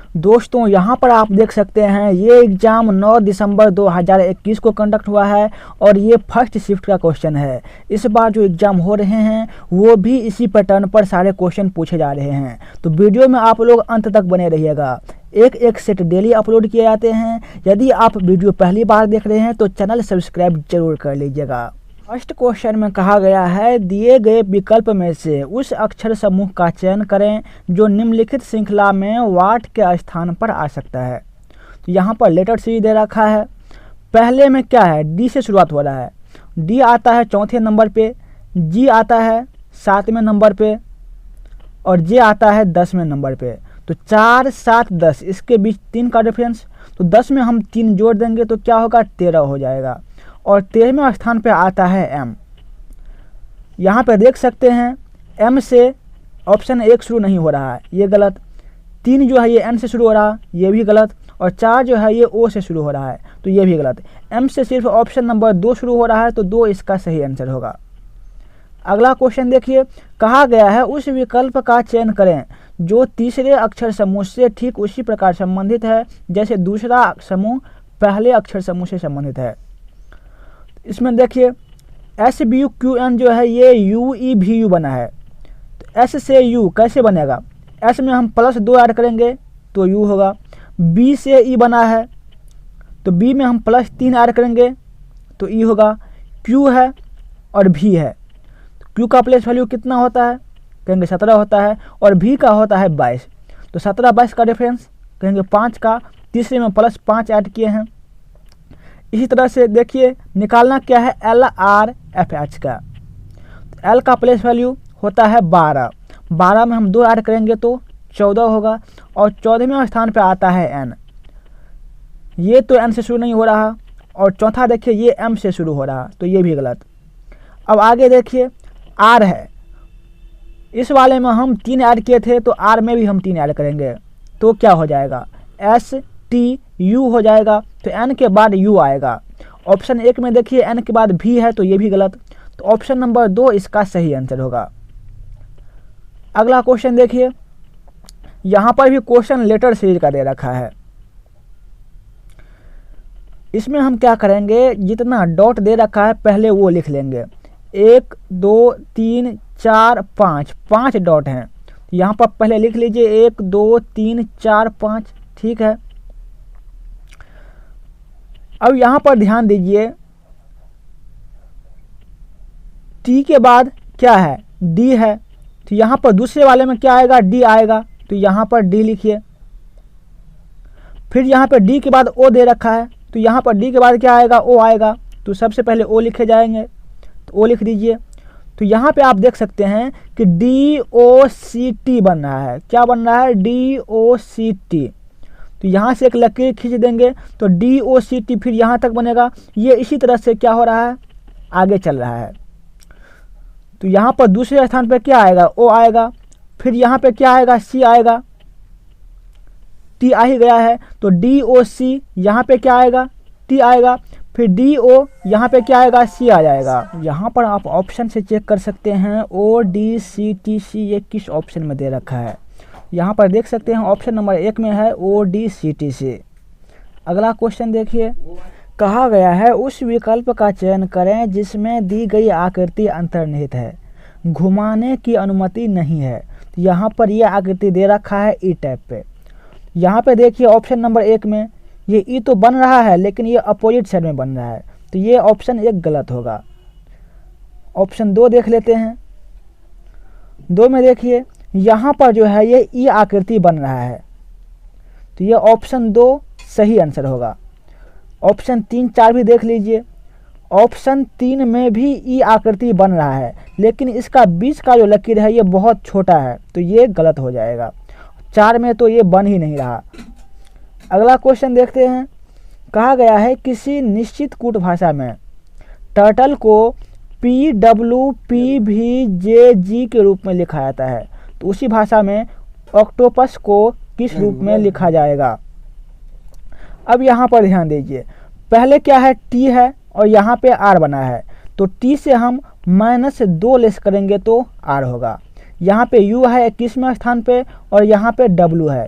दोस्तों यहाँ पर आप देख सकते हैं ये एग्ज़ाम 9 दिसंबर 2021 को कंडक्ट हुआ है और ये फर्स्ट शिफ्ट का क्वेश्चन है। इस बार जो एग्ज़ाम हो रहे हैं वो भी इसी पैटर्न पर सारे क्वेश्चन पूछे जा रहे हैं, तो वीडियो में आप लोग अंत तक बने रहिएगा। एक एक सेट डेली अपलोड किए जाते हैं। यदि आप वीडियो पहली बार देख रहे हैं तो चैनल सब्सक्राइब जरूर कर लीजिएगा। फर्स्ट क्वेश्चन में कहा गया है दिए गए विकल्प में से उस अक्षर समूह का चयन करें जो निम्नलिखित श्रृंखला में वाट के स्थान पर आ सकता है। तो यहाँ पर लेटर सी दे रखा है। पहले में क्या है, डी से शुरुआत हो रहा है। डी आता है चौथे नंबर पे, जी आता है 7वें नंबर पे और जे आता है 10वें नंबर पे। तो 4, 7, 10 इसके बीच 3 का डिफरेंस, तो 10 में हम 3 जोड़ देंगे तो क्या होगा, 13 हो जाएगा। और 13वें स्थान पे आता है एम। यहाँ पे देख सकते हैं एम से ऑप्शन 1 शुरू नहीं हो रहा है, ये गलत। 3 जो है ये एन से शुरू हो रहा है, ये भी गलत। और 4 जो है ये ओ से शुरू हो रहा है, तो ये भी गलत। एम से सिर्फ ऑप्शन नंबर 2 शुरू हो रहा है, तो 2 इसका सही आंसर होगा। अगला क्वेश्चन देखिए, कहा गया है उस विकल्प का चयन करें जो तीसरे अक्षर समूह से ठीक उसी प्रकार संबंधित है जैसे दूसरा समूह पहले अक्षर समूह से संबंधित है। इसमें देखिए S B U Q N जो है ये यू ई भी यू बना है। तो एस से यू कैसे बनेगा, एस में हम +2 ऐड करेंगे तो यू होगा। बी से ई बना है तो बी में हम +3 ऐड करेंगे तो ई होगा। क्यू है और भी है, तो क्यू का प्लेस वैल्यू कितना होता है, कहेंगे 17 होता है और भी का होता है 22। तो 17, 22 का डिफरेंस कहेंगे 5 का, तीसरे में +5 ऐड किए हैं। इसी तरह से देखिए निकालना क्या है, एल आर एफ एच का। तो एल का प्लेस वैल्यू होता है 12, 12 में हम 2 ऐड करेंगे तो 14 होगा। और 14वें स्थान पे आता है एन। ये तो एन से शुरू नहीं हो रहा और चौथा देखिए ये एम से शुरू हो रहा, तो ये भी गलत। अब आगे देखिए आर है, इस वाले में हम 3 ऐड किए थे तो आर में भी हम 3 ऐड करेंगे तो क्या हो जाएगा, एस टी यू हो जाएगा। तो एन के बाद यू आएगा। ऑप्शन 1 में देखिए एन के बाद भी है तो ये भी गलत, तो ऑप्शन नंबर 2 इसका सही आंसर होगा। अगला क्वेश्चन देखिए, यहाँ पर भी क्वेश्चन लेटर सीरीज का दे रखा है। इसमें हम क्या करेंगे, जितना डॉट दे रखा है पहले वो लिख लेंगे। 1, 2, 3, 4, 5, 5 डॉट हैं। यहाँ पर पहले लिख लीजिए 1, 2, 3, 4, 5, ठीक है। अब यहाँ पर ध्यान दीजिए टी के बाद क्या है, डी है। तो यहाँ पर दूसरे वाले में क्या आएगा, डी आएगा, तो यहाँ पर डी लिखिए। फिर यहाँ पर डी के बाद ओ दे रखा है, तो यहाँ पर डी के बाद क्या आएगा, ओ आएगा। तो सबसे पहले ओ लिखे जाएंगे, तो ओ लिख दीजिए। तो यहाँ पे आप देख सकते हैं कि डी ओ सी टी बन रहा है। क्या बन रहा है, डी ओ सी टी। तो यहाँ से एक लकीर खींच देंगे तो डी ओ सी टी फिर यहाँ तक बनेगा। ये इसी तरह से क्या हो रहा है, आगे चल रहा है। तो यहाँ पर दूसरे स्थान पर क्या आएगा, ओ आएगा। फिर यहाँ पे क्या आएगा, सी आएगा। टी आ ही गया है तो डी ओ सी, यहाँ पे क्या आएगा, टी आएगा। फिर डी ओ, यहाँ पे क्या आएगा, सी आ जाएगा। यहाँ पर आप ऑप्शन से चेक कर सकते हैं O D C T C ये किस ऑप्शन में दे रखा है। यहाँ पर देख सकते हैं ऑप्शन नंबर 1 में है O D C T C. अगला क्वेश्चन देखिए, कहा गया है उस विकल्प का चयन करें जिसमें दी गई आकृति अंतर्निहित है, घुमाने की अनुमति नहीं है। तो यहाँ पर यह आकृति दे रखा है ई टाइप पे। यहाँ पे देखिए ऑप्शन नंबर 1 में ये ई तो बन रहा है लेकिन ये अपोजिट साइड में बन रहा है, तो ये ऑप्शन 1 गलत होगा। ऑप्शन 2 देख लेते हैं। 2 में देखिए यहाँ पर जो है ये ई आकृति बन रहा है, तो ये ऑप्शन 2 सही आंसर होगा। ऑप्शन 3, 4 भी देख लीजिए। ऑप्शन 3 में भी ई आकृति बन रहा है लेकिन इसका बीच का जो लकीर है ये बहुत छोटा है, तो ये गलत हो जाएगा। 4 में तो ये बन ही नहीं रहा। अगला क्वेश्चन देखते हैं, कहा गया है किसी निश्चित कूट भाषा में टर्टल को पी डब्ल्यू पी भी जे जी के रूप में लिखा जाता है, तो उसी भाषा में ऑक्टोपस को किस रूप में लिखा जाएगा। अब यहाँ पर ध्यान दीजिए, पहले क्या है, टी है और यहाँ पे आर बना है, तो टी से हम -2 लेस करेंगे तो आर होगा। यहाँ पे यू है 21वें स्थान पे और यहाँ पे डब्ल्यू है,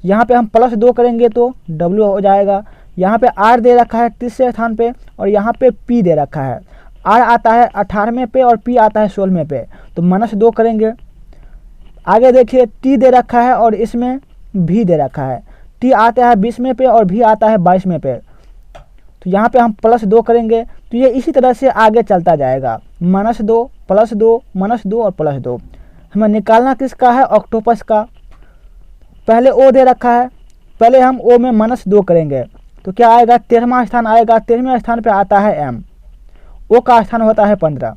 यहाँ पे हम +2 करेंगे तो W हो जाएगा। यहाँ पे R दे रखा है तीसरे स्थान पे और यहाँ पे P दे रखा है। R आता है 18वें पे और P आता है 16वें पे, तो -2 करेंगे। आगे देखिए T दे रखा है और इसमें V दे रखा है। T आता है 20वें पे और V आता है 22वें पे, तो यहाँ पे हम +2 करेंगे। तो ये इसी तरह से आगे चलता जाएगा, -2 +2 -2 और +2। हमें निकालना किसका है? ऑक्टोपस का। पहले O दे रखा है, पहले हम O में -2 करेंगे तो क्या आएगा? 13वां स्थान आएगा। 13वें स्थान पे आता है M, O का स्थान होता है 15।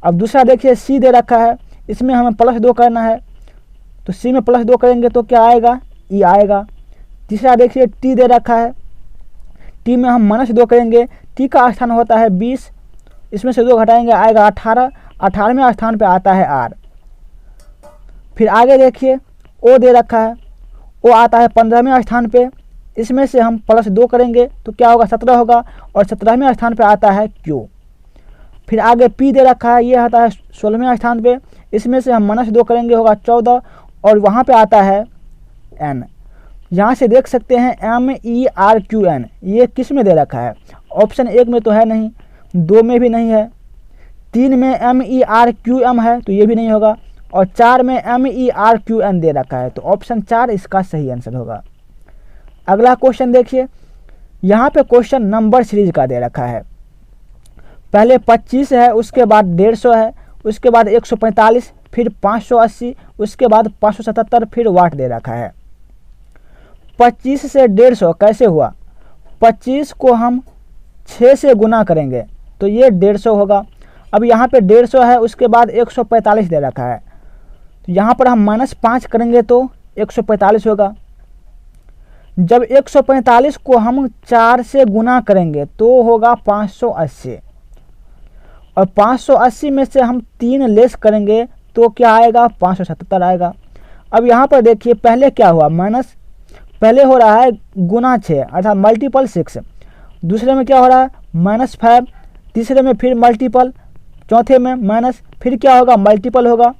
अब दूसरा देखिए C दे रखा है, इसमें हमें +2 करना है, तो C में +2 करेंगे तो क्या आएगा? E आएगा। तीसरा देखिए T दे रखा है, T में हम -2 करेंगे। T का स्थान होता है 20, इसमें से 2 घटाएंगे आएगा 18। 18वें स्थान पे आता है R। फिर आगे देखिए O दे रखा है, O आता है 15वें स्थान पे, इसमें से हम +2 करेंगे तो क्या होगा? 17 होगा और 17वें स्थान पे आता है Q। फिर आगे P दे रखा है, ये आता है 16वें स्थान पे, इसमें से हम -2 करेंगे होगा 14 और वहाँ पे आता है N। यहाँ से देख सकते हैं MERQN, ये किस में दे रखा है? ऑप्शन 1 में तो है नहीं, 2 में भी नहीं है, 3 में MERQM है तो ये भी नहीं होगा, और 4 में MERQN दे रखा है, तो ऑप्शन 4 इसका सही आंसर होगा। अगला क्वेश्चन देखिए, यहाँ पे क्वेश्चन नंबर सीरीज का दे रखा है। पहले 25 है, उसके बाद 150 है, उसके बाद 145, फिर 580, उसके बाद 577, फिर वाट दे रखा है। 25 से 150 कैसे हुआ? 25 को हम 6 से गुना करेंगे तो ये 150 होगा। अब यहाँ पे 150 है, उसके बाद 145 दे रखा है, तो यहाँ पर हम -5 करेंगे तो 145 होगा। जब 145 को हम 4 से गुना करेंगे तो होगा 580, और 580 में से हम 3 लेस करेंगे तो क्या आएगा? 577 आएगा। अब यहाँ पर देखिए पहले क्या हुआ? पहले हो रहा है गुना 6 अर्थात मल्टीपल 6, दूसरे में क्या हो रहा है? -5, तीसरे में फिर मल्टीपल, चौथे में माइनस, फिर क्या होगा? मल्टीपल होगा।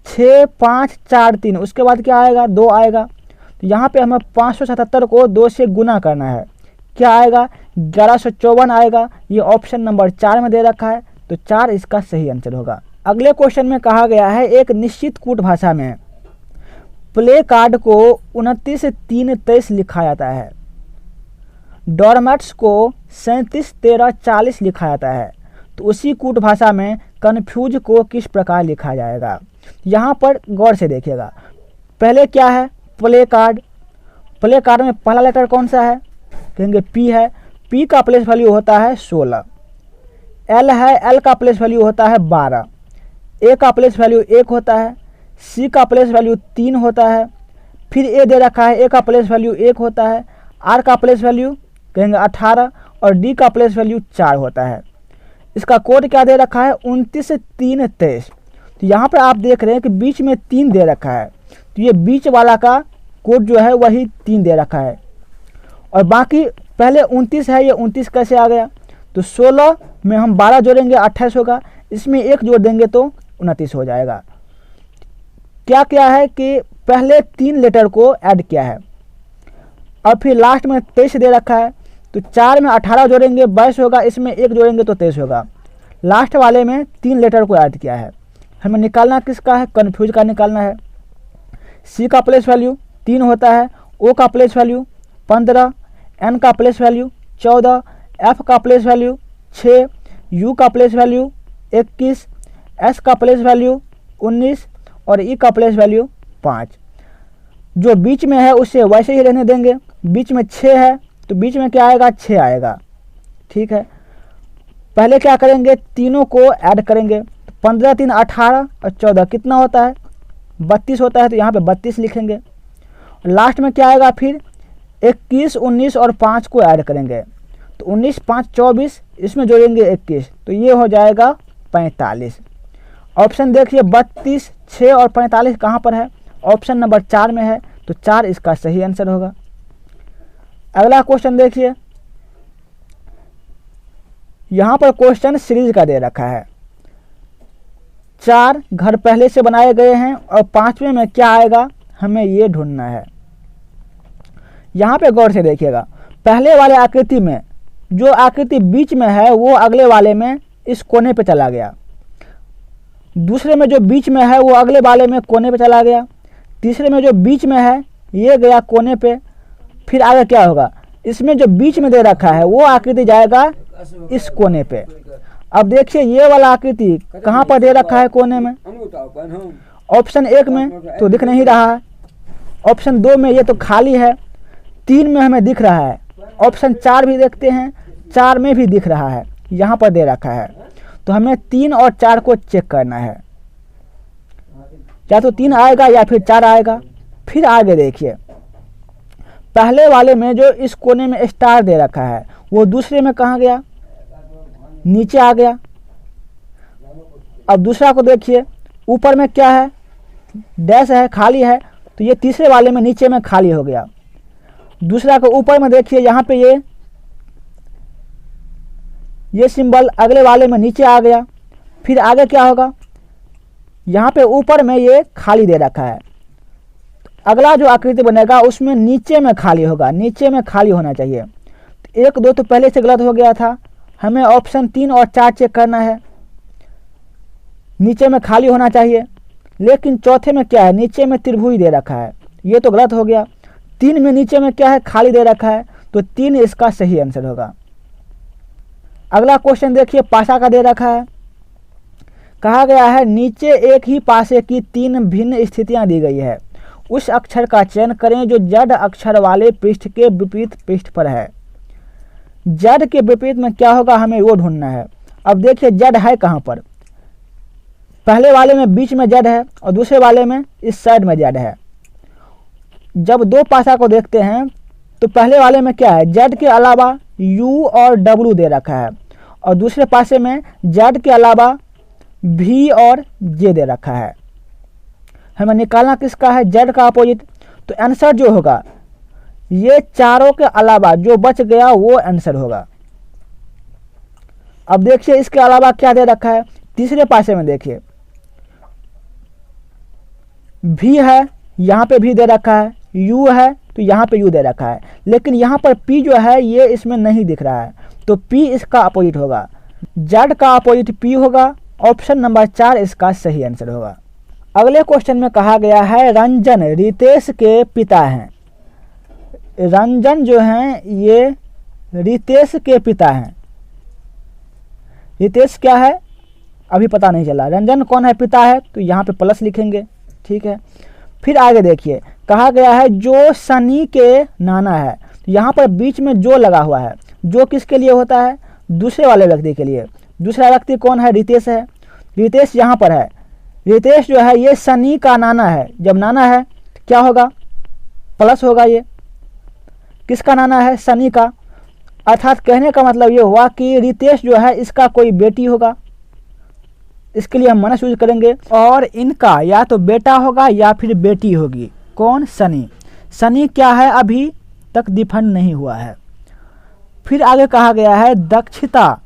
6 5 4 3, उसके बाद क्या आएगा? 2 आएगा। तो यहाँ पे हमें 577 को 2 से गुना करना है, क्या आएगा? 1154 आएगा। ये ऑप्शन नंबर 4 में दे रखा है, तो 4 इसका सही आंसर होगा। अगले क्वेश्चन में कहा गया है एक निश्चित कूट भाषा में प्ले कार्ड को 29 3 23 लिखा जाता है, डोरमैट्स को 37 13 40 लिखा जाता है, तो उसी कूट भाषा में कन्फ्यूज को किस प्रकार लिखा जाएगा? यहाँ पर गौर से देखिएगा। पहले क्या है? Play card. प्ले कार्ड में पहला लेटर कौन सा है? कहेंगे P है। P का प्लेस वैल्यू होता है 16। L है, L का प्लेस वैल्यू होता है 12। A का प्लेस वैल्यू 1 होता है। C का प्लेस वैल्यू 3 होता है। फिर A दे रखा है, A का प्लेस वैल्यू 1 होता है। R का प्लेस वैल्यू कहेंगे 18 और D का प्लेस वैल्यू 4 होता है। इसका कोड क्या दे रखा है? 29 3 23। तो यहाँ पर आप देख रहे हैं कि बीच में 3 दे रखा है, तो ये बीच वाला का कोड जो है वही 3 दे रखा है, और बाकी पहले 29 है, ये 29 कैसे आ गया? तो 16 में हम 12 जोड़ेंगे 28 होगा, इसमें 1 जोड़ देंगे तो 29 हो जाएगा। क्या क्या है कि पहले 3 लेटर को ऐड किया है और फिर लास्ट में 23 दे रखा है, तो 4 में 18 जोड़ेंगे 22 होगा, इसमें 1 जोड़ेंगे तो 23 होगा। लास्ट वाले में 3 लेटर को ऐड किया है। हमें निकालना किसका है? कन्फ्यूज का निकालना है। C का प्लेस वैल्यू 3 होता है, O का प्लेस वैल्यू 15, N का प्लेस वैल्यू 14, F का प्लेस वैल्यू 6, U का प्लेस वैल्यू 21, S का प्लेस वैल्यू 19 और E का प्लेस वैल्यू 5। जो बीच में है उसे वैसे ही रहने देंगे। बीच में 6 है तो बीच में क्या आएगा? 6 आएगा। ठीक है, पहले क्या करेंगे? तीनों को ऐड करेंगे। 15 3 18 और 14 कितना होता है? 32 होता है, तो यहाँ पे 32 लिखेंगे। लास्ट में क्या आएगा? फिर 21 19 और 5 को ऐड करेंगे, तो 19 5 24, इसमें जोड़ेंगे 21, तो ये हो जाएगा 45। ऑप्शन देखिए 32 6 और 45 कहाँ पर है? ऑप्शन नंबर 4 में है, तो 4 इसका सही आंसर होगा। अगला क्वेश्चन देखिए, यहाँ पर क्वेश्चन सीरीज का दे रखा है। 4 घर पहले से बनाए गए हैं और 5वें में क्या आएगा? हमें ये ढूंढना है। यहाँ पे गौर से देखिएगा, पहले वाले आकृति में जो आकृति बीच में है वो अगले वाले में इस कोने पे चला गया, दूसरे में जो बीच में है वो अगले वाले में कोने पे चला गया, तीसरे में जो बीच में है ये गया कोने पे। फिर आगे क्या होगा, इसमें जो बीच में दे रखा है वो आकृति जाएगा इस कोने पे। अब देखिए ये वाला आकृति कहाँ पर दे रखा है कोने में, ऑप्शन 1 में तो दिख नहीं रहा है, ऑप्शन 2 में ये तो खाली है, 3 में हमें दिख रहा है, ऑप्शन 4 भी देखते हैं, 4 में भी दिख रहा है, यहाँ पर दे रखा है। तो हमें 3 और 4 को चेक करना है, या तो 3 आएगा या फिर 4 आएगा। फिर आगे देखिए, पहले वाले में जो इस कोने में स्टार दे रखा है वो दूसरे में कहाँ गया, नीचे आ गया। अब दूसरा को देखिए, ऊपर में क्या है, डैश है, खाली है, तो ये तीसरे वाले में नीचे में खाली हो गया। दूसरा को ऊपर में देखिए, यहाँ पे ये सिंबल अगले वाले में नीचे आ गया। फिर आगे क्या होगा, यहाँ पे ऊपर में ये खाली दे रखा है, अगला जो आकृति बनेगा उसमें नीचे में खाली होगा, नीचे में खाली होना चाहिए। 1 2 तो पहले से गलत हो गया था, हमें ऑप्शन 3 और 4 चेक करना है, नीचे में खाली होना चाहिए। लेकिन चौथे में क्या है, नीचे में त्रिभुज दे रखा है, ये तो गलत हो गया। 3 में नीचे में क्या है, खाली दे रखा है, तो 3 इसका सही आंसर होगा। अगला क्वेश्चन देखिए, पासा का दे रखा है, कहा गया है नीचे एक ही पासे की 3 भिन्न स्थितियां दी गई है, उस अक्षर का चयन करें जो जड़ अक्षर वाले पृष्ठ के विपरीत पृष्ठ पर है। जड़ के विपरीत में क्या होगा, हमें वो ढूंढना है। अब देखिए जड़ है कहाँ पर, पहले वाले में बीच में जड़ है और दूसरे वाले में इस साइड में जड़ है। जब 2 पासा को देखते हैं तो पहले वाले में क्या है, जड़ के अलावा U और W दे रखा है, और दूसरे पासे में जड़ के अलावा V और J दे रखा है। हमें निकालना किसका है, जड़ का अपोजिट। तो आंसर जो होगा, ये चारों के अलावा जो बच गया वो आंसर होगा। अब देखिए इसके अलावा क्या दे रखा है, तीसरे पासे में देखिए V है, यहाँ पे भी दे रखा है, U है तो यहाँ पे U दे रखा है, लेकिन यहाँ पर P जो है ये इसमें नहीं दिख रहा है, तो P इसका अपोजिट होगा, जड़ का अपोजिट P होगा। ऑप्शन नंबर 4 इसका सही आंसर होगा। अगले क्वेश्चन में कहा गया है रंजन रितेश के पिता हैं। रंजन जो हैं ये रितेश के पिता हैं। रितेश क्या है अभी पता नहीं चला, रंजन कौन है, पिता है, तो यहाँ पे प्लस लिखेंगे, ठीक है। फिर आगे देखिए, कहा गया है जो सनी के नाना है, तो यहाँ पर बीच में जो लगा हुआ है, जो किसके लिए होता है, दूसरे वाले व्यक्ति के लिए। दूसरा व्यक्ति कौन है, रितेश है, रितेश यहाँ पर है। रितेश जो है ये सनी का नाना है, जब नाना है तो क्या होगा, प्लस होगा। ये किसका नाना है, सनी का, अर्थात कहने का मतलब ये हुआ कि रितेश जो है इसका कोई बेटी होगा, इसके लिए हम माइनस यूज करेंगे, और इनका या तो बेटा होगा या फिर बेटी होगी। कौन, सनी। सनी क्या है, अभी तक डिफाइन नहीं हुआ है। फिर आगे कहा गया है दक्षिता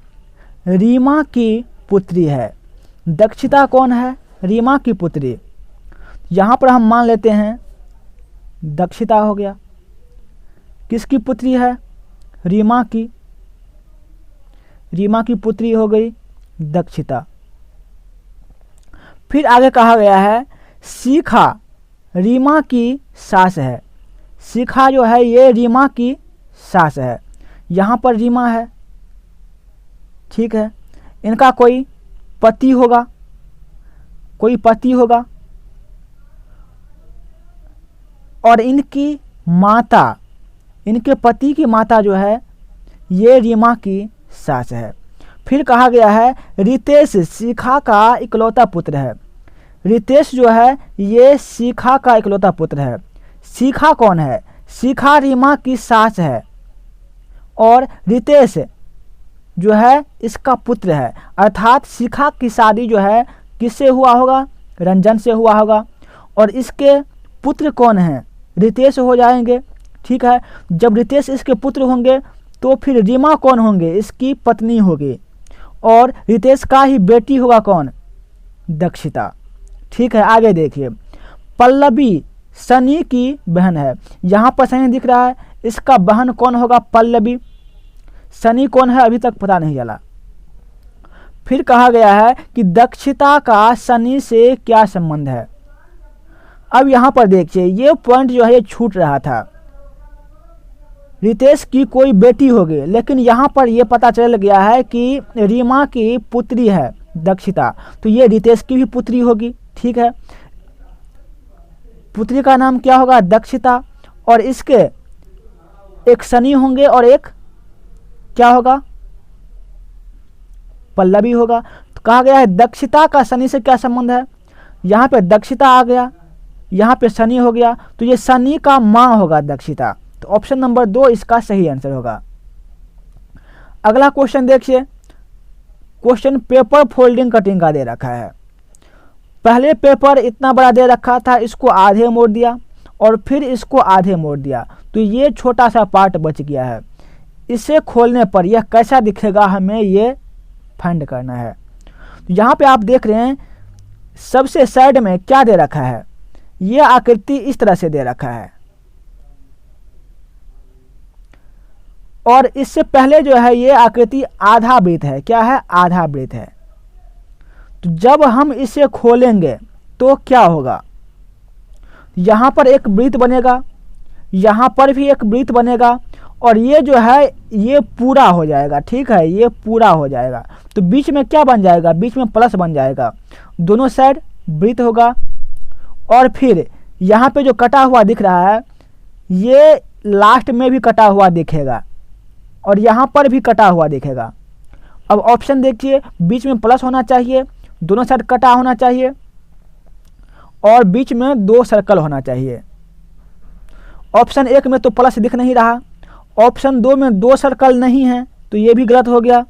रीमा की पुत्री है। दक्षिता कौन है, रीमा की पुत्री। यहाँ पर हम मान लेते हैं दक्षिता हो गया, किसकी पुत्री है, रीमा की, रीमा की पुत्री हो गई दक्षिता। फिर आगे कहा गया है शिखा रीमा की सास है। शिखा जो है ये रीमा की सास है, यहाँ पर रीमा है, ठीक है। इनका कोई पति होगा, कोई पति होगा, और इनकी माता, इनके पति की माता जो है ये रीमा की सास है। फिर कहा गया है रितेश शिखा का इकलौता पुत्र है। रितेश जो है ये शिखा का इकलौता पुत्र है। शिखा कौन है, शिखा रीमा की सास है, और रितेश जो है इसका पुत्र है, अर्थात शिखा की शादी जो है किससे हुआ होगा, रंजन से हुआ होगा, और इसके पुत्र कौन हैं, रितेश हो जाएंगे, ठीक है। जब रितेश इसके पुत्र होंगे तो फिर रीमा कौन होंगे, इसकी पत्नी होगी, और रितेश का ही बेटी होगा कौन, दक्षिता, ठीक है। आगे देखिए पल्लवी सनी की बहन है। यहाँ पर सनी दिख रहा है, इसका बहन कौन होगा? पल्लवी। शनि कौन है? अभी तक पता नहीं चला। फिर कहा गया है कि दक्षिता का शनि से क्या संबंध है। अब यहाँ पर देखिए ये पॉइंट जो है ये छूट रहा था। रितेश की कोई बेटी होगी, लेकिन यहाँ पर ये पता चल गया है कि रीमा की पुत्री है दक्षिता, तो ये रितेश की भी पुत्री होगी। ठीक है, पुत्री का नाम क्या होगा? दक्षिता। और इसके एक शनि होंगे और एक क्या होगा? पल्लवी होगा। तो कहा गया है दक्षिता का शनि से क्या संबंध है। यहाँ पे दक्षिता आ गया, यहाँ पे शनि हो गया, तो ये शनि का माँ होगा दक्षिता। तो ऑप्शन नंबर 2 इसका सही आंसर होगा। अगला क्वेश्चन देखिए, क्वेश्चन पेपर फोल्डिंग कटिंग का दे रखा है। पहले पेपर इतना बड़ा दे रखा था, इसको आधे मोड़ दिया और फिर इसको आधे मोड़ दिया, तो ये छोटा सा पार्ट बच गया है। इसे खोलने पर यह कैसा दिखेगा, हमें ये फाइंड करना है। तो यहाँ पे आप देख रहे हैं सबसे साइड में क्या दे रखा है, ये आकृति इस तरह से दे रखा है और इससे पहले जो है ये आकृति आधा वृत्त है। क्या है? आधा वृत्त है। तो जब हम इसे खोलेंगे तो क्या होगा? यहाँ पर एक वृत्त बनेगा, यहाँ पर भी एक वृत्त बनेगा और ये जो है ये पूरा हो जाएगा। ठीक है, ये पूरा हो जाएगा। तो बीच में क्या बन जाएगा? बीच में प्लस बन जाएगा, दोनों साइड वृत्त होगा। और फिर यहाँ पे जो कटा हुआ दिख रहा है ये लास्ट में भी कटा हुआ दिखेगा और यहाँ पर भी कटा हुआ दिखेगा। अब ऑप्शन देखिए, बीच में प्लस होना चाहिए, दोनों साइड कटा होना चाहिए और बीच में 2 सर्कल होना चाहिए। ऑप्शन 1 में तो प्लस दिख नहीं रहा, ऑप्शन 2 में 2 सर्कल नहीं है, तो ये भी गलत हो गया।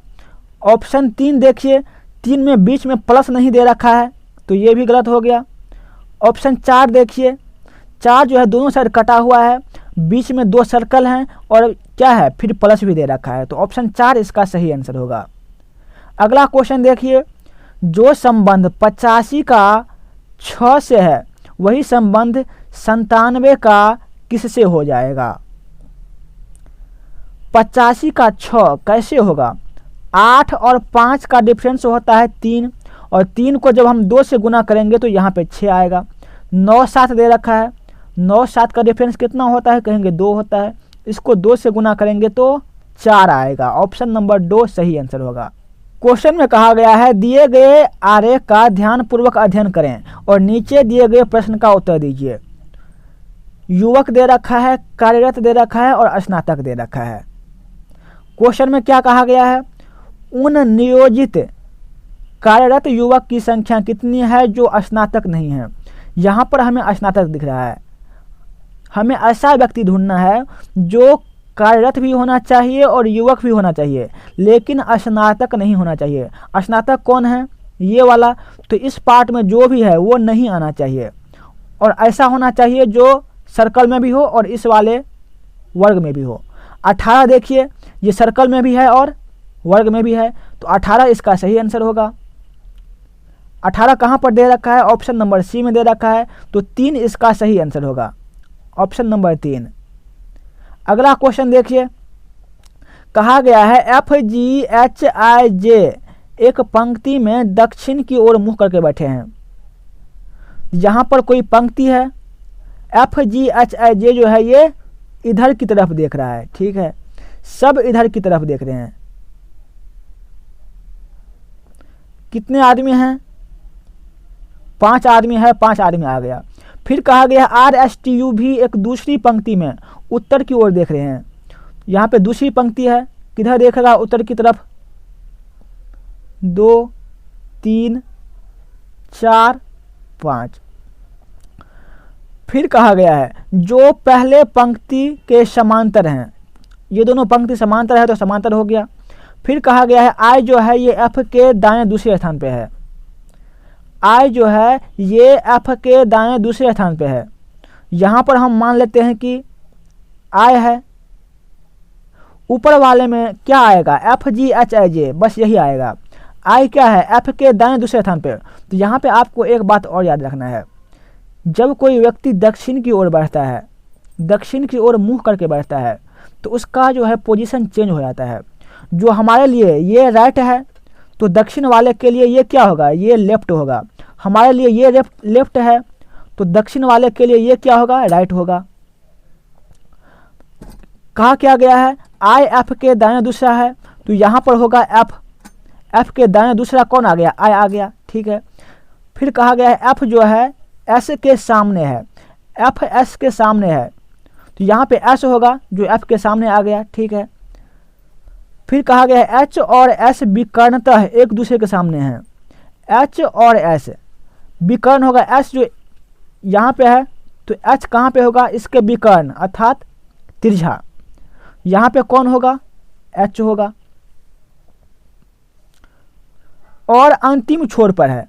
ऑप्शन 3 देखिए, 3 में बीच में प्लस नहीं दे रखा है, तो ये भी गलत हो गया। ऑप्शन 4 देखिए, 4 जो है दोनों साइड कटा हुआ है, बीच में 2 सर्कल हैं और क्या है? फिर प्लस भी दे रखा है, तो ऑप्शन 4 इसका सही आंसर होगा। अगला क्वेश्चन देखिए, जो संबंध 85 का 6 से है वही संबंध 97 का किससे हो जाएगा? 85 का 6 कैसे होगा? 8 और 5 का डिफरेंस होता है 3 और 3 को जब हम 2 से गुना करेंगे तो यहाँ पे 6 आएगा। 9 7 दे रखा है, 9 7 का डिफरेंस कितना होता है? कहेंगे 2 होता है, इसको 2 से गुना करेंगे तो 4 आएगा। ऑप्शन नंबर 2 सही आंसर होगा। क्वेश्चन में कहा गया है दिए गए आरेख का ध्यानपूर्वक अध्ययन करें और नीचे दिए गए प्रश्न का उत्तर दीजिए। युवक दे रखा है, कार्यरत दे रखा है और स्नातक दे रखा है। क्वेश्चन में क्या कहा गया है? उन नियोजित कार्यरत युवक की संख्या कितनी है जो स्नातक नहीं है। यहाँ पर हमें स्नातक दिख रहा है, हमें ऐसा व्यक्ति ढूंढना है जो कार्यरत भी होना चाहिए और युवक भी होना चाहिए, लेकिन स्नातक नहीं होना चाहिए। स्नातक कौन है? ये वाला। तो इस पार्ट में जो भी है वो नहीं आना चाहिए और ऐसा होना चाहिए जो सर्कल में भी हो और इस वाले वर्ग में भी हो। 18 देखिए, ये सर्कल में भी है और वर्ग में भी है, तो 18 इसका सही आंसर होगा। 18 कहाँ पर दे रखा है? ऑप्शन नंबर सी में दे रखा है, तो 3 इसका सही आंसर होगा, ऑप्शन नंबर 3। अगला क्वेश्चन देखिए, कहा गया है FGHIJ एक पंक्ति में दक्षिण की ओर मुंह करके बैठे हैं। यहाँ पर कोई पंक्ति है, FGHIJ जो है ये इधर की तरफ देख रहा है। ठीक है, सब इधर की तरफ देख रहे हैं। कितने आदमी हैं? 5 आदमी है, 5 आदमी आ गया। फिर कहा गया RSTU भी एक दूसरी पंक्ति में उत्तर की ओर देख रहे हैं। यहाँ पे दूसरी पंक्ति है, किधर देखेगा? उत्तर की तरफ। 2 3 4 5। फिर कहा गया है जो पहले पंक्ति के समांतर हैं, ये दोनों पंक्ति समांतर है तो समांतर हो गया। फिर कहा गया है I जो है ये F के दाएं दूसरे स्थान पे है। I जो है ये F के दाएं दूसरे स्थान पे है। यहाँ पर हम मान लेते हैं कि I है, ऊपर वाले में क्या आएगा? FGHIJ, बस यही आएगा। I क्या है? F के दाएं दूसरे स्थान पे। तो यहाँ पे आपको एक बात और याद रखना है, जब कोई व्यक्ति दक्षिण की ओर बैठता है, दक्षिण की ओर मुंह करके बैठता है, तो उसका जो है पोजीशन चेंज हो जाता है। जो हमारे लिए ये राइट है तो दक्षिण वाले के लिए ये क्या होगा, ये लेफ्ट होगा। हमारे लिए ये लेफ्ट है तो दक्षिण वाले के लिए ये क्या होगा, राइट होगा। कहा क्या गया है, आई एफ के दाएं दूसरा है तो यहाँ पर होगा एफ, एफ के दाएं दूसरा कौन आ गया, आई आ गया, ठीक है। फिर कहा गया है एफ जो है एस के सामने है, एफ एस के सामने है तो यहाँ पे एस होगा जो एफ के सामने आ गया, ठीक है। फिर कहा गया है एच और एस विकर्णतः एक दूसरे के सामने हैं, एच और एस विकर्ण होगा, एस जो यहाँ पे है तो एच कहाँ पे होगा, इसके विकर्ण अर्थात तिरछा, यहाँ पे कौन होगा, एच होगा। और अंतिम छोर पर है,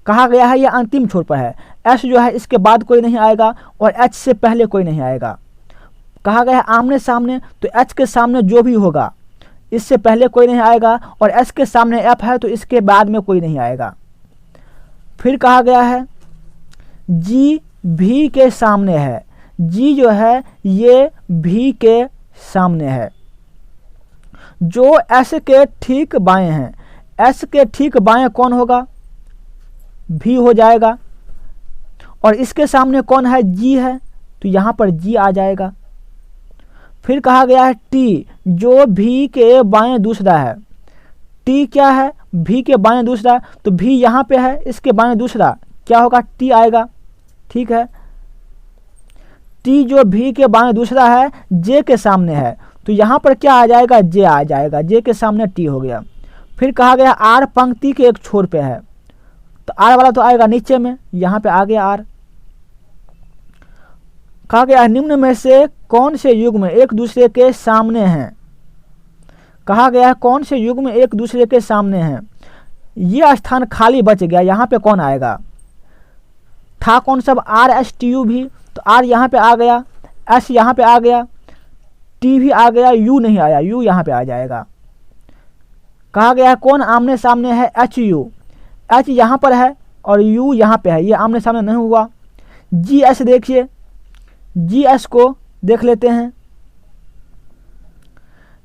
कहा गया है यह अंतिम छोर पर है, एस जो है इसके बाद कोई नहीं आएगा और एच से पहले कोई नहीं आएगा। कहा गया है आमने सामने तो एच के सामने जो भी होगा इससे पहले कोई नहीं आएगा और एस के सामने एफ है तो इसके बाद में कोई नहीं आएगा। फिर कहा गया है जी भी के सामने है, जी जो है ये भी के सामने है, जो एस के ठीक बाएं हैं, एस के ठीक बाएं कौन होगा, भी हो जाएगा। और इसके सामने कौन है, जी है तो यहाँ पर जी आ जाएगा। फिर कहा गया है टी जो भी के बाएं दूसरा है, टी क्या है, भी के बाएं दूसरा, तो भी यहाँ पे है इसके बाएं दूसरा क्या होगा, टी आएगा, ठीक है। टी जो भी के बाएं दूसरा है जे के सामने है तो यहाँ पर क्या आ जाएगा, जे आ जाएगा, जे के सामने टी हो गया। फिर कहा गया आर पंक्ति के एक छोर पे है तो आर वाला तो आएगा नीचे में, यहाँ पे आ गया आर। कहा गया निम्न में से कौन से युग्म एक दूसरे के सामने हैं, कहा गया है कौन से युग्म एक दूसरे के सामने हैं, ये स्थान खाली बच गया, यहाँ पे कौन आएगा, था कौन सब आर एस टी यू भी, तो आर यहाँ पे आ गया, एस यहाँ पे आ गया, टी भी आ गया, यू नहीं आया, यू यहाँ पे आ जाएगा। कहा गया है कौन आमने सामने है, एच यू, एच यहाँ पर है और यू यहाँ पे है, ये आमने सामने नहीं हुआ। जी एस देखिए, जी एस को देख लेते हैं,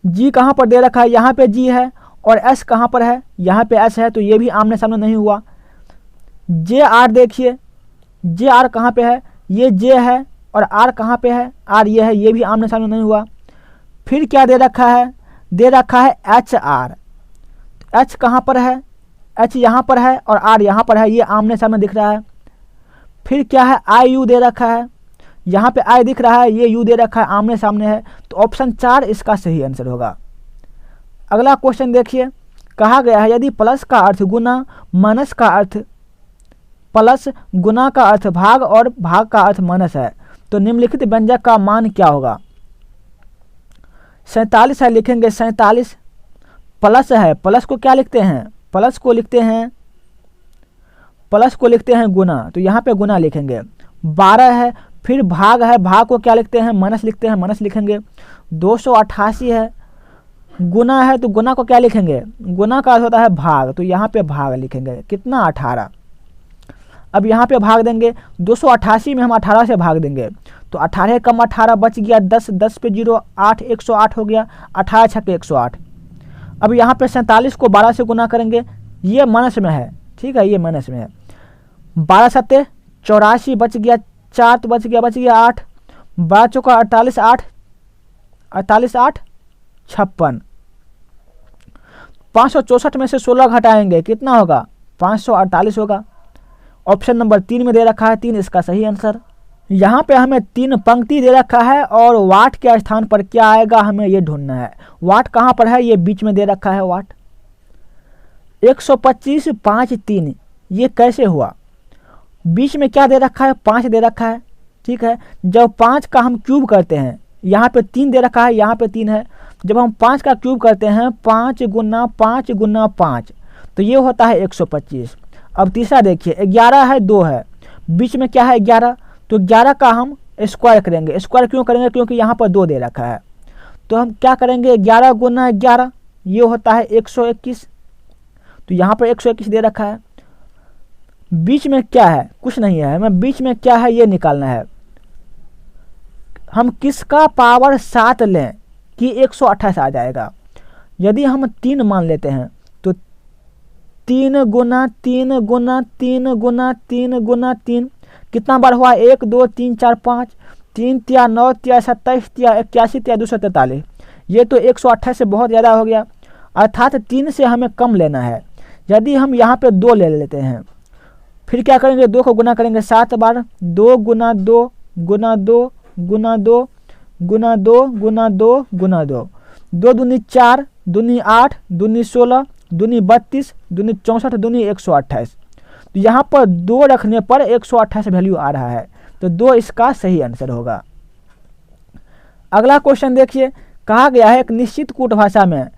जी कहाँ पर दे रखा है, यहाँ पे जी है और एस कहाँ पर है, यहाँ पे एस है तो ये भी आमने सामने नहीं हुआ। जे आर देखिए, जे आर कहाँ पे है, ये जे है और आर कहाँ पे है, आर ये है, ये भी आमने सामने नहीं हुआ। फिर क्या दे रखा है, दे रखा है एच आर, एच कहाँ पर है, एच यहाँ पर है और आर यहाँ पर है, ये आमने सामने दिख रहा है। फिर क्या है आई यू दे रखा है, यहाँ पे आई दिख रहा है, ये यू दे रखा है, आमने सामने है, तो ऑप्शन 4 इसका सही आंसर होगा। अगला क्वेश्चन देखिए, कहा गया है यदि प्लस का अर्थ गुना, माइनस का अर्थ प्लस, गुना का अर्थ भाग और भाग का अर्थ माइनस है तो निम्नलिखित व्यंजक का मान क्या होगा। 47 है, लिखेंगे 47, प्लस है, प्लस को क्या लिखते हैं, प्लस को लिखते हैं, प्लस को लिखते हैं गुना तो यहाँ पे गुना लिखेंगे। 12 है, फिर भाग है, भाग को क्या लिखते हैं, माइनस लिखते हैं, माइनस लिखेंगे। 288 है, गुना है तो गुना को क्या लिखेंगे, गुना का अर्थ होता है भाग तो यहाँ पे भाग लिखेंगे, कितना 18। अब यहाँ पे भाग देंगे, 288 में हम 18 से भाग देंगे तो 18 कम 18 बच गया 10, 10 पे 0, 8, 108 हो गया, 18 छक्के 108। अब यहाँ पे 47 को 12 से गुना करेंगे, ये माइनस में है, ठीक है, ये माइनस में है। 12 सत्ते 84 बच गया 4 तो बच गया 8, 12 चौका 48, 8 48 8 56। 564 में से 16 घटाएंगे कितना होगा, 548 होगा। ऑप्शन नंबर 3 में दे रखा है 3 इसका सही आंसर। यहाँ पे हमें 3 पंक्ति दे रखा है और वाट के स्थान पर क्या आएगा हमें ये ढूंढना है। वाट कहाँ पर है, ये बीच में दे रखा है वाट। 125 5 3 ये कैसे हुआ, बीच में क्या दे रखा है, 5 दे रखा है, ठीक है। जब 5 का हम क्यूब करते हैं, यहाँ पे 3 दे रखा है, यहाँ पे 3 है, जब हम 5 का क्यूब करते हैं 5 गुना 5 गुना 5 तो ये होता है 125। अब तीसरा देखिए 11 है 2 है, बीच में क्या है 11 तो 11 का हम स्क्वायर करेंगे। स्क्वायर क्यों करेंगे, क्योंकि यहाँ पर 2 दे रखा है तो हम क्या करेंगे 11 गुना 11 ये होता है 121 तो यहाँ पर 121 दे रखा है। बीच में क्या है, कुछ नहीं है, हमें बीच में क्या है ये निकालना है। हम किसका पावर 7 लें, कि 128 आ जाएगा। यदि हम 3 मान लेते हैं तो 3 गुना 3 गुना 3 गुना 3 गुना 3 कितना बार हुआ? 1 2 3 4 5, 3 तिया 9 तिया 27 तिया 81 तिया 243। ये तो 128 से बहुत ज़्यादा हो गया, अर्थात 3 से हमें कम लेना है। यदि हम यहाँ पे 2 ले लेते हैं, फिर क्या करेंगे? 2 को गुना करेंगे 7 बार, 2 गुना 2 गुना 2 गुना 2 गुना 2 गुना 2 गुना 2, 2 दूनी 4, दूनी 8, दूनी 16, दूनी 32, दूनी 64, दूनी 128। तो यहाँ पर 2 रखने पर 128 वैल्यू आ रहा है, तो 2 इसका सही आंसर होगा। अगला क्वेश्चन देखिए, कहा गया है एक निश्चित कूट भाषा में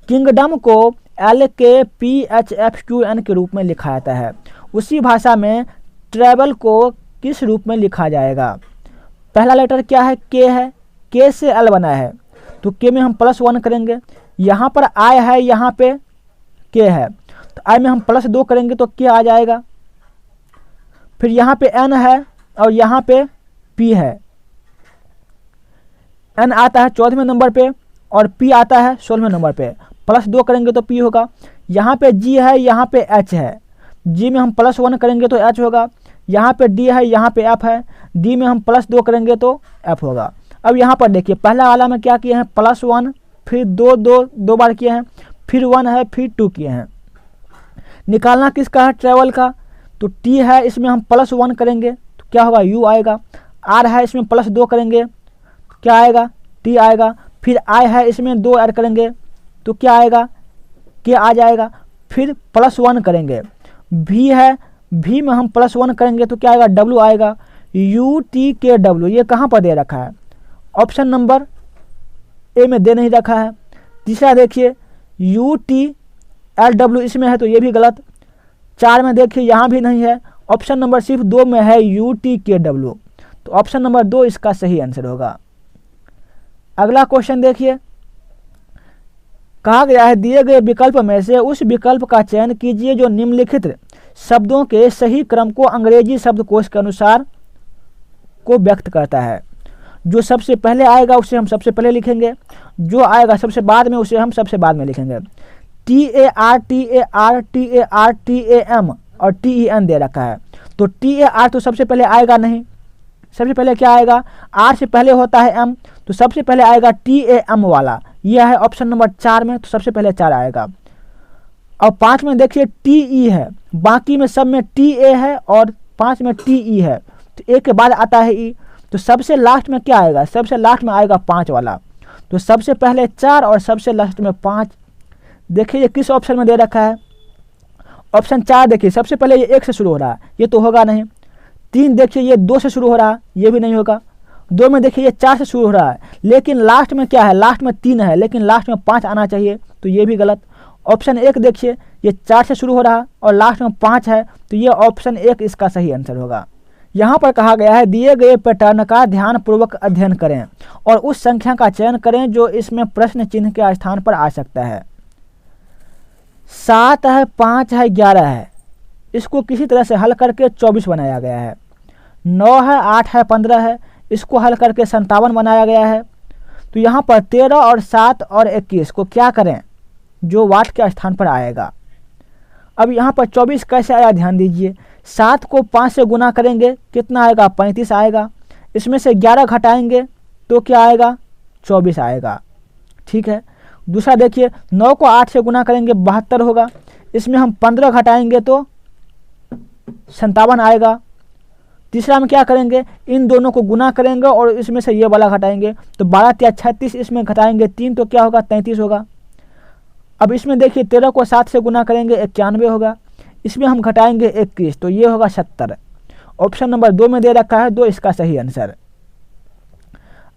किंगडम को LKPHFQN के रूप में लिखा जाता है, उसी भाषा में ट्रेवल को किस रूप में लिखा जाएगा? पहला लेटर क्या है? के है, के से एल बना है, तो के में हम +1 करेंगे। यहाँ पर आई है, यहाँ पे के है, तो आई में हम +2 करेंगे तो के आ जाएगा। फिर यहाँ पे एन है और यहाँ पे पी है, एन आता है 14वें नंबर पे और पी आता है 16वें नंबर पे, +2 करेंगे तो पी होगा। यहाँ पे जी है, यहाँ पे एच है, जी में हम +1 करेंगे तो एच होगा। यहाँ पे डी है, यहाँ पे एफ है, डी में हम +2 करेंगे तो एफ होगा। अब यहाँ पर देखिए, पहला वाला में क्या किए हैं? +1, फिर 2 बार किए हैं, फिर 1 है, फिर 2 किए हैं। निकालना किसका है? ट्रेवल का। तो टी है, इसमें हम +1 करेंगे तो क्या होगा? यू आएगा। आर है, इसमें +2 करेंगे तो क्या आएगा? टी आएगा। फिर आई है, इसमें 2 ऐड करेंगे तो क्या आएगा? के आ जाएगा। फिर +1 करेंगे। भी है, भी में हम +1 करेंगे तो क्या आएगा? डब्ल्यू आएगा। यू टी के डब्ल्यू, ये कहाँ पर दे रखा है? ऑप्शन नंबर ए में दे नहीं रखा है। तीसरा देखिए, यू टी एल डब्ल्यू इसमें है तो ये भी गलत। 4 में देखिए, यहाँ भी नहीं है। ऑप्शन नंबर सिर्फ 2 में है, यू टी के डब्ल्यू, तो ऑप्शन नंबर 2 इसका सही आंसर होगा। अगला क्वेश्चन देखिए, कहा गया है दिए गए विकल्प में से उस विकल्प का चयन कीजिए जो निम्नलिखित शब्दों के सही क्रम को अंग्रेजी शब्दकोश के अनुसार को व्यक्त करता है। जो सबसे पहले आएगा उसे हम सबसे पहले लिखेंगे, जो आएगा सबसे बाद में उसे हम सबसे बाद में लिखेंगे। TAR TAR TAR TAM और TEN दे रखा है, तो TAR तो सबसे पहले आएगा नहीं। सबसे पहले क्या आएगा? आर से पहले होता है एम, तो सबसे पहले आएगा TAM वाला, यह है ऑप्शन नंबर 4 में, तो सबसे पहले 4 आएगा। और 5 में देखिए TE है, बाकी में सब में TA है और 5 में TE है, तो एक के बाद आता है E, तो सबसे लास्ट में क्या आएगा? सबसे लास्ट में आएगा 5 वाला, तो सबसे पहले 4 और सबसे लास्ट में 5। देखिए ये किस ऑप्शन में दे रखा है? ऑप्शन 4 देखिए, सबसे पहले ये 1 से शुरू हो रहा है, ये तो होगा नहीं। 3 देखिए, ये 2 से शुरू हो रहा है, ये भी नहीं होगा। 2 में देखिए, ये 4 से शुरू हो रहा है, लेकिन लास्ट में क्या है? लास्ट में 3 है, लेकिन लास्ट में 5 आना चाहिए, तो ये भी गलत। ऑप्शन 1 देखिए, ये 4 से शुरू हो रहा है और लास्ट में 5 है, तो ये ऑप्शन 1 इसका सही आंसर होगा। यहाँ पर कहा गया है दिए गए पैटर्न का ध्यानपूर्वक अध्ययन करें और उस संख्या का चयन करें जो इसमें प्रश्न चिन्ह के स्थान पर आ सकता है। 7 है, 5 है, 11 है, इसको किसी तरह से हल करके 24 बनाया गया है। 9 है, 8 है, 15 है, इसको हल करके 57 बनाया गया है। तो यहाँ पर 13 और 7 और 21 को क्या करें? जो वाट के स्थान पर आएगा। अब यहाँ पर 24 कैसे आया? ध्यान दीजिए, 7 को 5 से गुना करेंगे, कितना आएगा? 35 आएगा। इसमें से 11 घटाएंगे तो क्या आएगा? 24 आएगा। ठीक है। दूसरा देखिए, 9 को 8 से गुना करेंगे 72 होगा, इसमें हम 15 घटाएंगे तो 57 आएगा। तीसरा में क्या करेंगे? इन दोनों को गुना करेंगे और इसमें से ये वाला घटाएंगे, तो 12 या 36, इसमें घटाएंगे 3 तो क्या होगा? 33 होगा। अब इसमें देखिए, 13 को 7 से गुना करेंगे 91 होगा, इसमें हम घटाएंगे 21 तो ये होगा 70। ऑप्शन नंबर 2 में दे रखा है, 2 इसका सही आंसर।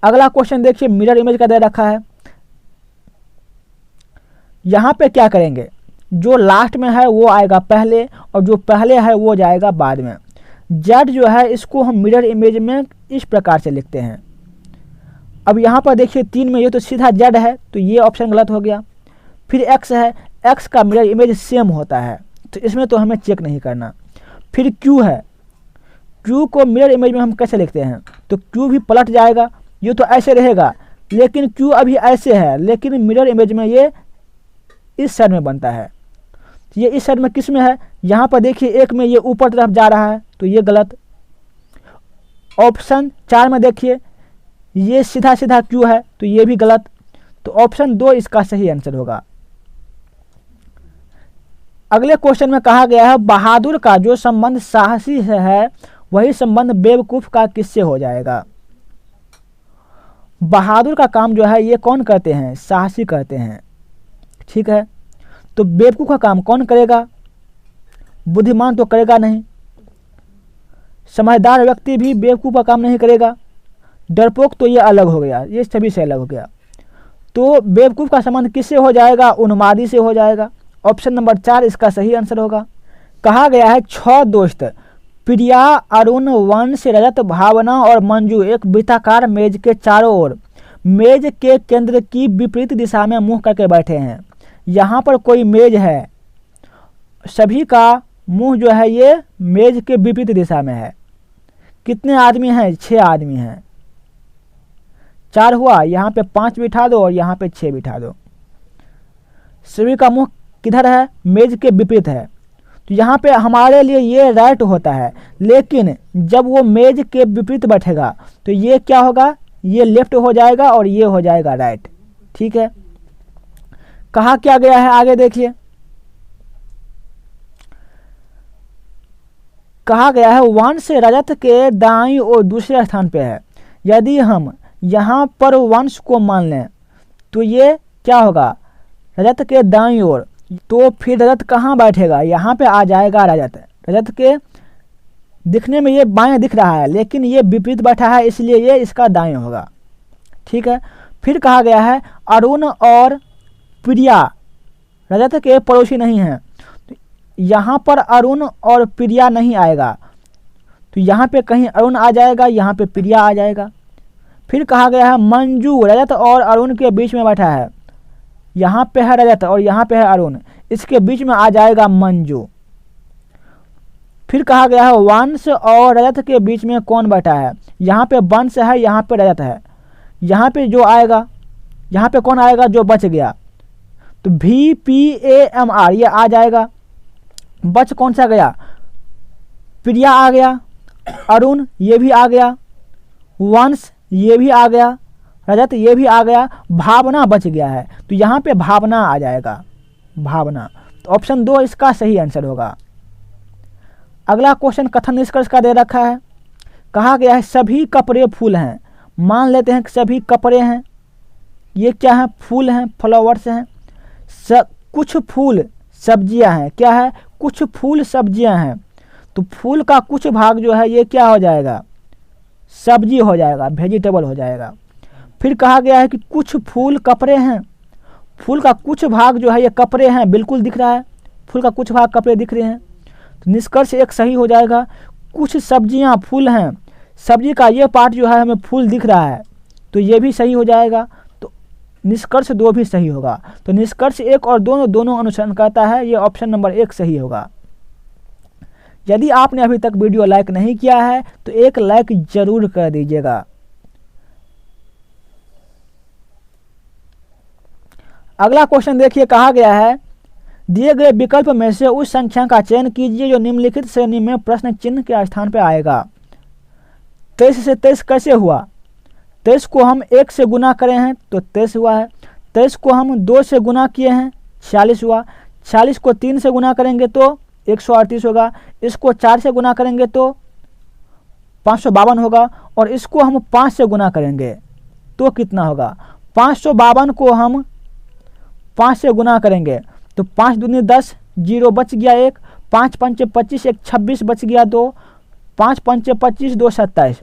अगला क्वेश्चन देखिए, मिरर इमेज का दे रखा है। यहाँ पे क्या करेंगे? जो लास्ट में है वो आएगा पहले और जो पहले है वो जाएगा बाद में। जेड जो है इसको हम मिरर इमेज में इस प्रकार से लिखते हैं। अब यहाँ पर देखिए 3 में ये तो सीधा जेड है, तो ये ऑप्शन गलत हो गया। फिर एक्स है, एक्स का मिरर इमेज सेम होता है, तो इसमें तो हमें चेक नहीं करना। फिर क्यू है, क्यू को मिरर इमेज में हम कैसे लिखते हैं? तो क्यू भी पलट जाएगा, ये तो ऐसे रहेगा, लेकिन क्यू अभी ऐसे है, लेकिन मिरर इमेज में ये इस साइड में बनता है। ये इस साइड में किस में है, यहाँ पर देखिए एक में ये ऊपर तरफ जा रहा है, तो ये गलत। ऑप्शन 4 में देखिए ये सीधा सीधा क्यू है, तो ये भी गलत। तो ऑप्शन 2 इसका सही आंसर होगा। अगले क्वेश्चन में कहा गया है बहादुर का जो संबंध साहसी से है वही संबंध बेवकूफ का किससे हो जाएगा। बहादुर का काम जो है ये कौन करते हैं, साहसी करते हैं, ठीक है। तो बेवकूफ का काम कौन करेगा, बुद्धिमान तो करेगा नहीं। समझदार व्यक्ति भी बेवकूफ का काम नहीं करेगा। डरपोक तो ये अलग हो गया, ये सभी से अलग हो गया। तो बेवकूफ का संबंध किससे हो जाएगा, उन्मादी से हो जाएगा। ऑप्शन नंबर 4 इसका सही आंसर होगा। कहा गया है 6 दोस्त प्रिया, अरुण, वंश, रजत, भावना और मंजू एक वृत्ताकार मेज के चारों ओर मेज के केंद्र की विपरीत दिशा में मुंह करके बैठे हैं। यहाँ पर कोई मेज है, सभी का मुंह जो है ये मेज के विपरीत दिशा में है। कितने आदमी हैं, 6 आदमी हैं। 4 हुआ, यहाँ पे 5 बिठा दो और यहाँ पे 6 बिठा दो। सभी का मुंह किधर है, मेज के विपरीत है। तो यहाँ पे हमारे लिए ये राइट होता है, लेकिन जब वो मेज के विपरीत बैठेगा तो ये क्या होगा, ये लेफ्ट हो जाएगा और ये हो जाएगा राइट, ठीक है। कहा क्या गया है आगे देखिए। कहा गया है वंश रजत के दाईं और दूसरे स्थान पे है। यदि हम यहाँ पर वंश को मान लें तो ये क्या होगा, रजत के दाईं ओर। तो फिर रजत कहाँ बैठेगा, यहाँ पे आ जाएगा रजत। रजत के दिखने में ये बाएं दिख रहा है, लेकिन ये विपरीत बैठा है, इसलिए ये इसका दाएं होगा, ठीक है। फिर कहा गया है अरुण और प्रिया रजत के पड़ोसी नहीं हैं। तो यहाँ पर अरुण और प्रिया नहीं आएगा, तो यहाँ पे कहीं अरुण आ जाएगा, यहाँ पे प्रिया आ जाएगा। फिर कहा गया है मंजू रजत और अरुण के बीच में बैठा है। यहाँ पे है रजत और यहाँ पे है अरुण, इसके बीच में आ जाएगा मंजू। फिर कहा गया है वंश और रजत के बीच में कौन बैठा है। यहाँ पे वंश है, यहाँ पे रजत है। यहाँ पे जो आएगा, यहाँ पे कौन आएगा, जो बच गया, तो VPAMR ये आ जाएगा। बच कौन सा गया, प्रिया आ गया, अरुण ये भी आ गया, वंश ये भी आ गया, रजत ये भी आ गया, भावना बच गया है। तो यहाँ पे भावना आ जाएगा, भावना। तो ऑप्शन 2 इसका सही आंसर होगा। अगला क्वेश्चन कथन निष्कर्ष का दे रखा है। कहा गया है सभी कपड़े फूल हैं। मान लेते हैं कि सभी कपड़े हैं, ये क्या है, फूल हैं, फ्लावर्स हैं। कुछ फूल सब्जियां हैं, क्या है, कुछ फूल सब्जियां हैं। तो फूल का कुछ भाग जो है ये क्या हो जाएगा, सब्जी हो जाएगा, वेजिटेबल हो जाएगा। फिर कहा गया है कि कुछ फूल कपड़े हैं। फूल का कुछ भाग जो है ये कपड़े हैं, बिल्कुल दिख रहा है, फूल का कुछ भाग कपड़े दिख रहे हैं। तो निष्कर्ष एक सही हो जाएगा। कुछ सब्जियां फूल हैं, सब्जी का ये पार्ट जो है हमें फूल दिख रहा है, तो ये भी सही हो जाएगा। तो निष्कर्ष 2 भी सही होगा। तो निष्कर्ष 1 और दोनों अनुसरण करता है, ये ऑप्शन नंबर 1 सही होगा। यदि आपने अभी तक वीडियो लाइक नहीं किया है तो एक लाइक जरूर कर दीजिएगा। अगला क्वेश्चन देखिए, कहा गया है दिए गए विकल्प में से उस संख्या का चयन कीजिए जो निम्नलिखित श्रेणी में प्रश्न चिन्ह के स्थान पर आएगा। 23 से 23 कैसे हुआ, 23 को हम 1 से गुना करे हैं तो 23 हुआ है। 23 को हम 2 से गुना किए हैं 46 हुआ। 46 को 3 से गुना करेंगे तो 138 होगा। इसको 4 से गुना करेंगे तो 552 होगा। और इसको हम 5 से गुना करेंगे तो कितना होगा, 552 को हम 5 से गुना करेंगे तो 5 दूनी 10, 0 बच गया 1, 5 पंचे 25, 1 26 बच गया 2, 5 पंचे 25, 2 27।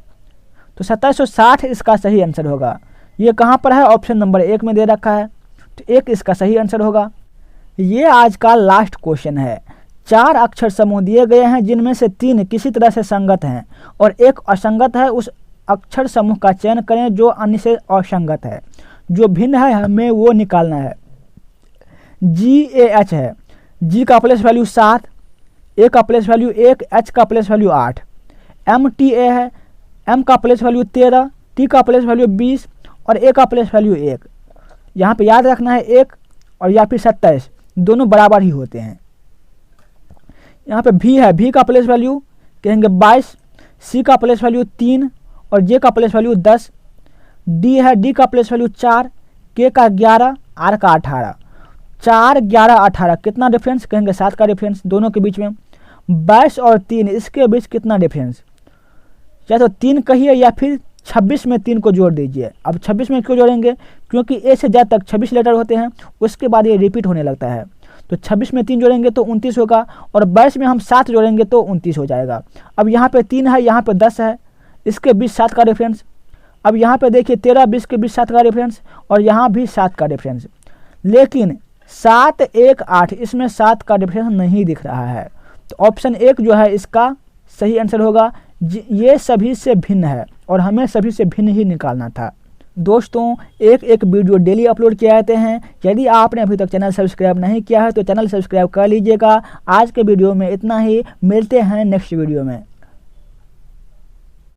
तो 2760 इसका सही आंसर होगा। ये कहाँ पर है, ऑप्शन नंबर 1 में दे रखा है, तो 1 इसका सही आंसर होगा। ये आज का लास्ट क्वेश्चन है। 4 अक्षर समूह दिए गए हैं जिनमें से 3 किसी तरह से संगत हैं और 1 असंगत है। उस अक्षर समूह का चयन करें जो अन्य से असंगत है। जो भिन्न है हमें वो निकालना है। GAH है, G का प्लेस वैल्यू 7, A का प्लेस वैल्यू 1, H का प्लेस वैल्यू 8। MTA है, M का प्लेस वैल्यू 13, T का प्लेस वैल्यू 20 और ए का प्लेस वैल्यू 1। यहाँ पे याद रखना है 1 और या फिर 27 दोनों बराबर ही होते हैं। यहाँ पे भी है, भी का प्लेस वैल्यू कहेंगे 22, सी का प्लेस वैल्यू 3 और जे का प्लेस वैल्यू 10। डी है, डी का प्लेस वैल्यू 4, के का 11, आर का 18। 4, 11, 18 कितना डिफरेंस कहेंगे 7 का डिफरेंस दोनों के बीच में। 22 और 3 इसके बीच कितना डिफरेंस, या तो 3 कहिए या फिर 26 में 3 को जोड़ दीजिए। अब 26 में क्यों जोड़ेंगे, क्योंकि ए से जेड तक 26 लेटर होते हैं, उसके बाद ये रिपीट होने लगता है। तो 26 में 3 जोड़ेंगे तो 29 होगा और 22 में हम 7 जोड़ेंगे तो 29 हो जाएगा। अब यहाँ पे 3 है, यहाँ पे 10 है, इसके बीच 7 का डिफरेंस। अब यहाँ पे देखिए 13, 20 के बीच 7 का डिफरेंस और यहाँ भी 7 का डिफरेंस, लेकिन 7, 1, 8 इसमें 7 का डिफरेंस नहीं दिख रहा है। तो ऑप्शन 1 जो है इसका सही आंसर होगा। ये सभी से भिन्न है और हमें सभी से भिन्न ही निकालना था। दोस्तों एक एक वीडियो डेली अपलोड किए जाते हैं। यदि आपने अभी तक चैनल सब्सक्राइब नहीं किया है तो चैनल सब्सक्राइब कर लीजिएगा। आज के वीडियो में इतना ही, मिलते हैं नेक्स्ट वीडियो में।